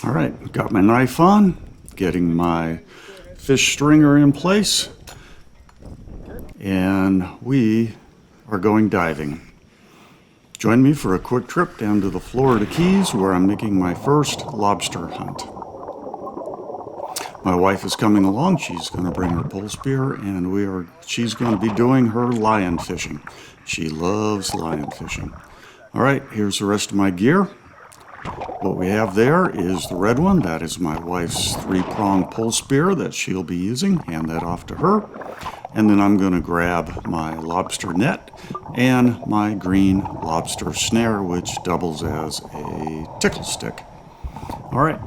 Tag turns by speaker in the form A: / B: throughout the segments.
A: All right, got my knife on, getting my fish stringer in place, and we are going diving. Join me for a quick trip down to the Florida Keys where I'm making my first lobster hunt. My wife is coming along. She's going to bring her pole spear, and she's going to be doing her lion fishing. She loves lion fishing. All right, here's the rest of my gear. What we have there is the red one. That is my wife's 3-prong pole spear that she'll be using. Hand that off to her. And then I'm going to grab my lobster net and my green lobster snare, which doubles as a tickle stick. All right,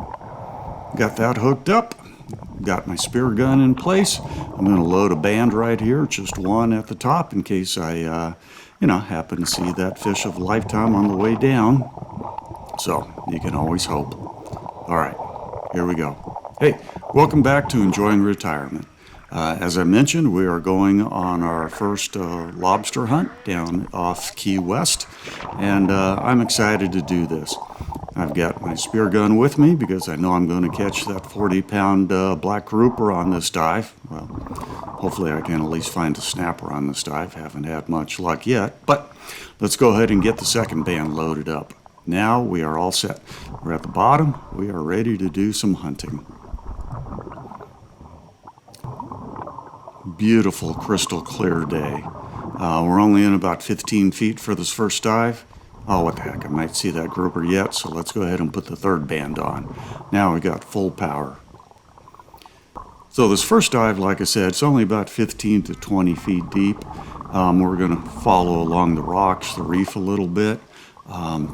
A: got that hooked up. Got my spear gun in place. I'm going to load a band right here, just one at the top in case I, happen to see that fish of a lifetime on the way down. So you can always hope. All right, here we go. Hey, welcome back to Enjoying Retirement. As I mentioned, we are going on our first lobster hunt down off Key West, and I'm excited to do this. I've got my spear gun with me because I know I'm going to catch that 40-pound black grouper on this dive. Well, hopefully I can at least find a snapper on this dive. Haven't had much luck yet, but let's go ahead and get the second band loaded up. Now we are all set. We're at the bottom. We are ready to do some hunting. Beautiful, crystal clear day. We're only in about 15 feet for this first dive. Oh, what the heck, I might see that grouper yet, so let's go ahead and put the third band on. Now we got full power. So this first dive, like I said, it's only about 15 to 20 feet deep. We're going to follow along the rocks, the reef a little bit.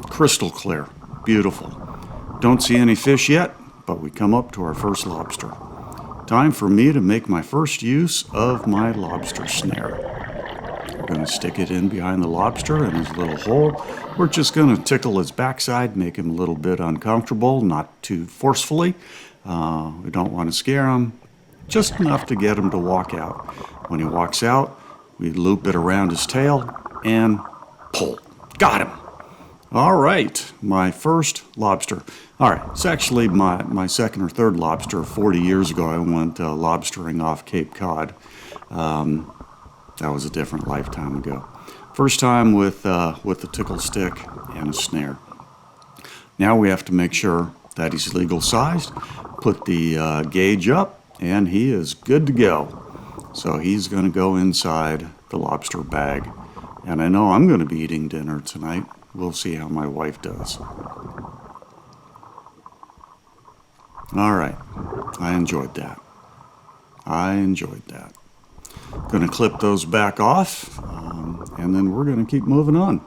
A: Crystal clear, beautiful. Don't see any fish yet, but we come up to our first lobster. Time for me to make my first use of my lobster snare. We're going to stick it in behind the lobster in his little hole. We're just going to tickle his backside, make him a little bit uncomfortable, not too forcefully. We don't want to scare him, just enough to get him to walk out. When he walks out, we loop it around his tail and pull. Got him. All right, my first lobster. All right, it's actually my second or third lobster. 40 years ago, I went lobstering off Cape Cod. That was a different lifetime ago. First time with the tickle stick and a snare. Now we have to make sure that he's legal sized. Put the gauge up, and he is good to go. So he's going to go inside the lobster bag. And I know I'm going to be eating dinner tonight. We'll see how my wife does. All right, I enjoyed that. Going to clip those back off, and then we're going to keep moving on.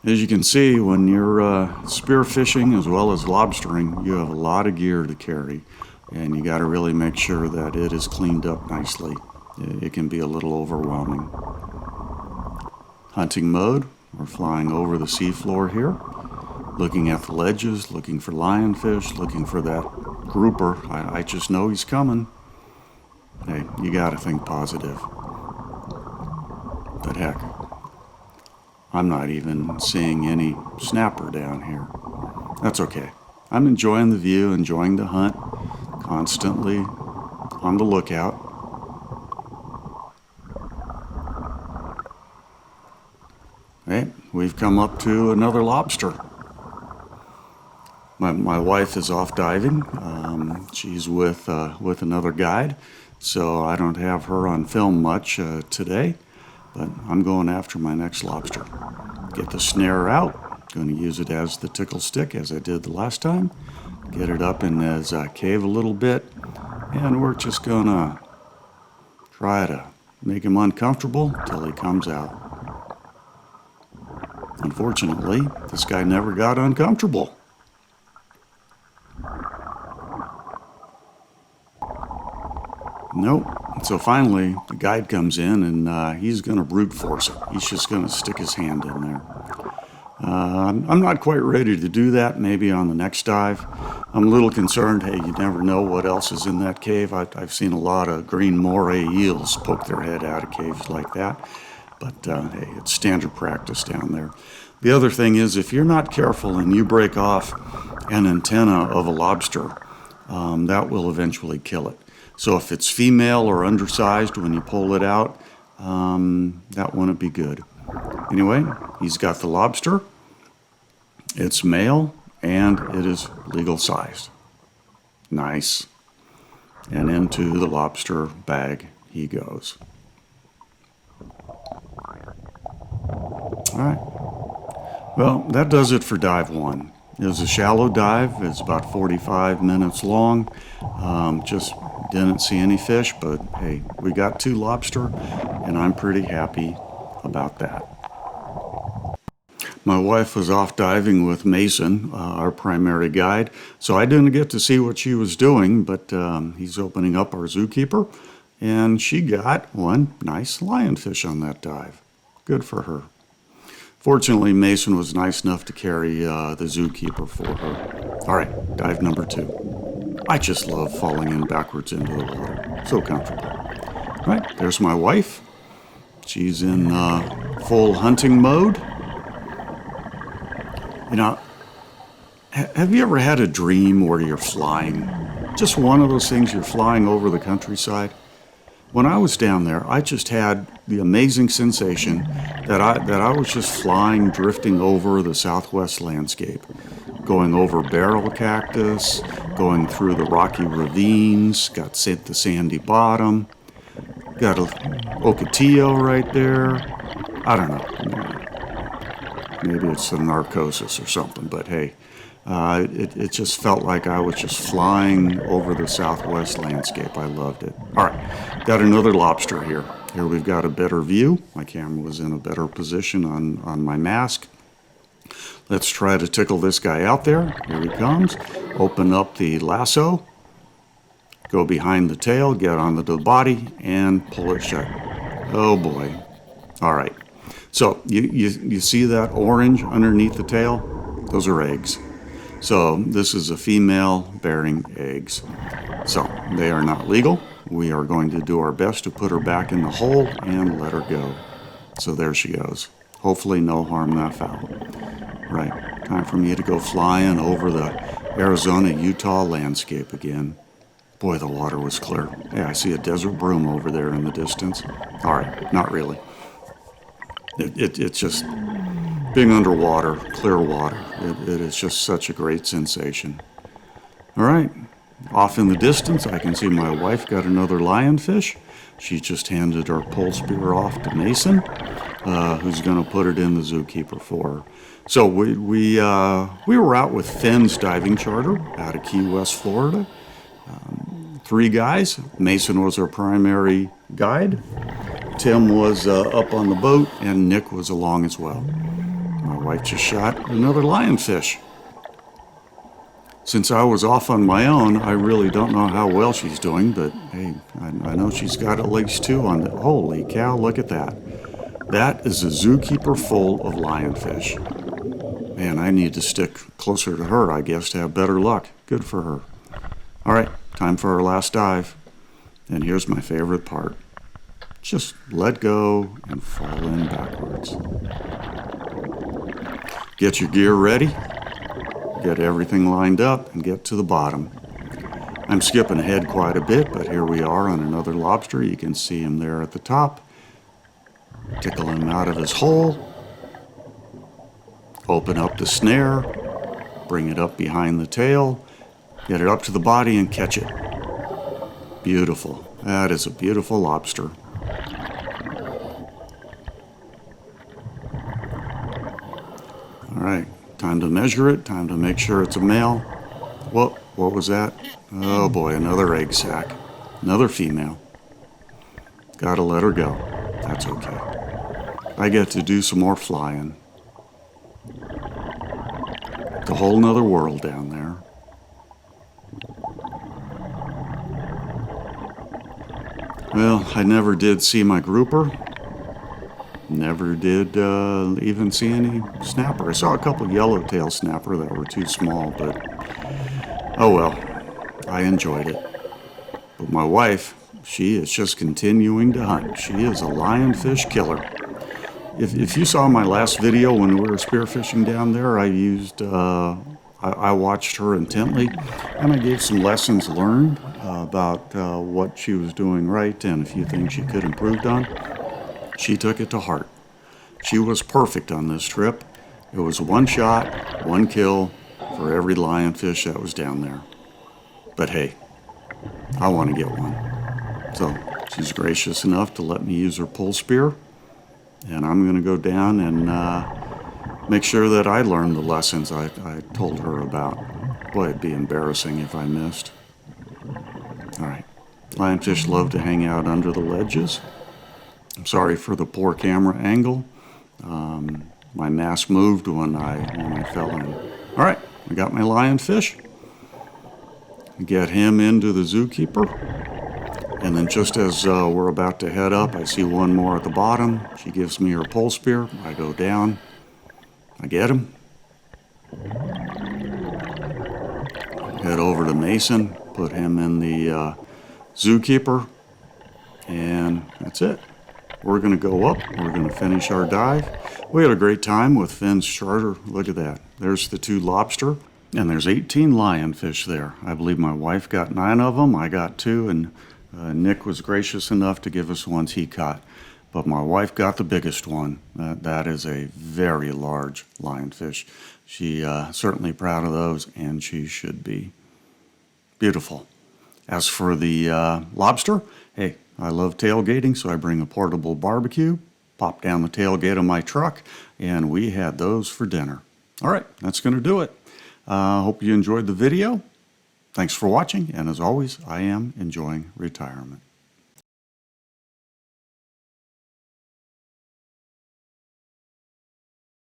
A: As you can see, when you're spear fishing as well as lobstering, you have a lot of gear to carry, and you got to really make sure that it is cleaned up nicely. It can be a little overwhelming. Hunting mode, we're flying over the seafloor here, looking at the ledges, looking for lionfish, looking for that grouper. I just know he's coming. Hey, you got to think positive. But heck, I'm not even seeing any snapper down here. That's okay. I'm enjoying the view, enjoying the hunt, constantly on the lookout. Hey, we've come up to another lobster. My wife is off diving. She's with another guide, so I don't have her on film much today, but I'm going after my next lobster. Get the snare out. Going to use it as the tickle stick as I did the last time. Get it up in his cave a little bit, and we're just going to try to make him uncomfortable till he comes out. Unfortunately, this guy never got uncomfortable. Nope. So finally, the guide comes in, and he's going to brute force it. He's just going to stick his hand in there. I'm not quite ready to do that, maybe on the next dive. I'm a little concerned. Hey, you never know what else is in that cave. I've seen a lot of green moray eels poke their head out of caves like that. But hey, it's standard practice down there. The other thing is, if you're not careful and you break off an antenna of a lobster, that will eventually kill it. So if it's female or undersized when you pull it out, that wouldn't be good. Anyway, he's got the lobster. It's male and it is legal sized. Nice. And into the lobster bag he goes. All right. Well, that does it for dive one. It was a shallow dive. It's about 45 minutes long. Just didn't see any fish, but hey, we got 2 lobster, and I'm pretty happy about that. My wife was off diving with Mason, our primary guide, so I didn't get to see what she was doing, but he's opening up our zookeeper, and she got one nice lionfish on that dive. Good for her. Fortunately, Mason was nice enough to carry the zookeeper for her. All right, dive number 2. I just love falling in backwards into the water. So comfortable. All right, there's my wife. She's in full hunting mode. You know, have you ever had a dream where you're flying? Just one of those things, you're flying over the countryside. When I was down there, I just had the amazing sensation that I was just flying, drifting over the southwest landscape, going over barrel cactus, going through the rocky ravines, got the sandy bottom, got a ocotillo right there. I don't know. Maybe it's the narcosis or something, but hey, it just felt like I was just flying over the southwest landscape. I loved it. All right, got another lobster here. Here we've got a better view. My camera was in a better position on my mask. Let's try to tickle this guy out there. Here he comes. Open up the lasso, go behind the tail, get onto the body, and pull it shut. Oh boy. All right. So you see that orange underneath the tail? Those are eggs. So this is a female bearing eggs. So they are not legal. We are going to do our best to put her back in the hole and let her go. So there she goes. Hopefully no harm, no foul. Right, time for me to go flying over the Arizona-Utah landscape again. Boy, the water was clear. Hey, I see a desert broom over there in the distance. All right, not really. It's just being underwater, clear water. It is just such a great sensation. All right, off in the distance, I can see my wife got another lionfish. She just handed her pole spear off to Mason, who's going to put it in the zookeeper for her. So we were out with Finz Diving Charter out of Key West, Florida. 3 guys. Mason was our primary guide. Tim was up on the boat, and Nick was along as well. My wife just shot another lionfish. Since I was off on my own, I really don't know how well she's doing, but hey, I know she's got at least 2 on it. Holy cow, look at that. That is a zookeeper full of lionfish. Man, I need to stick closer to her, I guess, to have better luck. Good for her. All right, time for our last dive. And here's my favorite part. Just let go and fall in backwards. Get your gear ready. Get everything lined up and get to the bottom. I'm skipping ahead quite a bit, but here we are on another lobster. You can see him there at the top. Tickle him out of his hole. Open up the snare. Bring it up behind the tail. Get it up to the body and catch it. Beautiful. That is a beautiful lobster. All right, time to measure it, time to make sure it's a male. What was that? Oh boy, another egg sac. Another female. Gotta let her go. That's okay. I get to do some more flying. It's a whole nother world down there. Well, I never did see my grouper. Never did even see any snapper. I saw a couple yellowtail snapper that were too small, but oh well, I enjoyed it. But my wife, she is just continuing to hunt. She is a lionfish killer. If you saw my last video when we were spearfishing down there, I I watched her intently, and I gave some lessons learned about what she was doing right and a few things she could improve on. She took it to heart. She was perfect on this trip. It was one shot, one kill for every lionfish that was down there. But hey, I want to get one. So she's gracious enough to let me use her pull spear, and I'm going to go down and make sure that I learned the lessons I told her about. Boy, it'd be embarrassing if I missed. All right, lionfish love to hang out under the ledges. I'm sorry for the poor camera angle. My mask moved when I fell in. All right, I got my lionfish. Get him into the zookeeper. And then just as we're about to head up, I see one more at the bottom. She gives me her pole spear. I go down. I get him. Head over to Mason. Put him in the zookeeper. And that's it. We're going to go up. We're going to finish our dive. We had a great time with Finz Charter. Look at that. There's the 2 lobster. And there's 18 lionfish there. I believe my wife got 9 of them. I got 2. And Nick was gracious enough to give us ones he caught. But my wife got the biggest one. That is a very large lionfish. She certainly proud of those, and she should be. Beautiful. As for the lobster, hey, I love tailgating, so I bring a portable barbecue, pop down the tailgate of my truck, and we had those for dinner. All right, that's going to do it. Hope you enjoyed the video. Thanks for watching, and as always, I am enjoying retirement.